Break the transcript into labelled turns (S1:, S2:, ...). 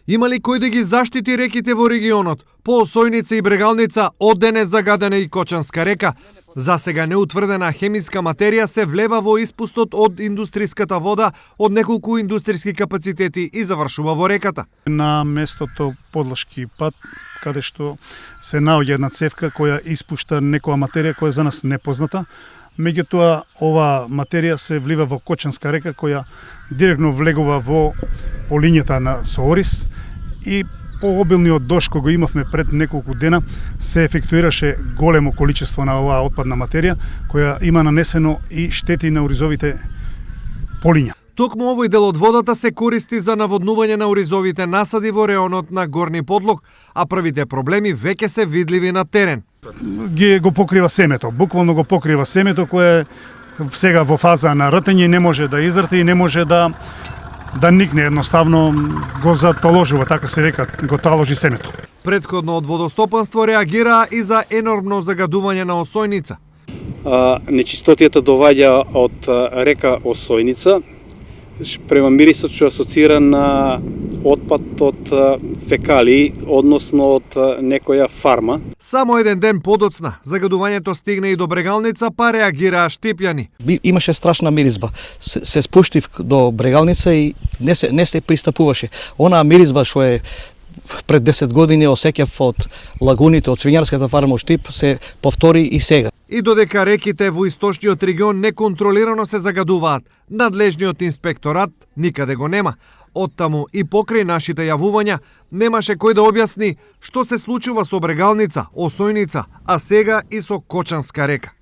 S1: Има ли кој да ги заштити реките во регионот? По Осојница и Брегалница оддене загадена и Кочанска река. За сега неутврдена хемиска материја се влева во испустот од индустриската вода од неколку индустријски капацитети и завршува во реката.
S2: На местото подлашки пат, каде што се наоѓа една цевка која испушта некоја материја која за нас непозната. Меѓутоа, ова материја се влива во Кочанска река, која директно влегува по линијата на Соорис и по обилниот дожд кој го имавме пред неколку дена се ефектуираше големо количество на оваа отпадна материја која има нанесено и штети на оризовите полиња.
S1: Токму овој дел од водата се користи за наводнување на оризовите насади во реонот на Горни Подлог, а првите проблеми веќе се видливи на терен.
S2: Го покрива семето, буквално го покрива семето кое е сега во фаза на ртење, не може да изрте и не може да никне, едноставно го заталожува, така се века, го таложи семето.
S1: Претходно од водостопанство реагираа и за енормно загадување на Осојница.
S3: Нечистотијата доаѓа од река Осојница, према мирисот што асоцира на отпад од фекалии, односно од некоја фарма.
S1: Само еден ден подоцна, загадувањето стигна и до Брегалница, па реагираа Штипјани.
S4: Имаше страшна миризба. Се спуштив до Брегалница и не се пристапуваше. Онаа миризба што е пред 10 години осеќав од лагуните, од свињарската фарма Штип, се повтори и сега.
S1: И додека реките во источниот регион неконтролирано се загадуваат, надлежниот инспекторат никаде го нема. Оттаму и покрај нашите јавувања немаше кој да објасни што се случува со Брегалница, Осојница, а сега и со Кочанска река.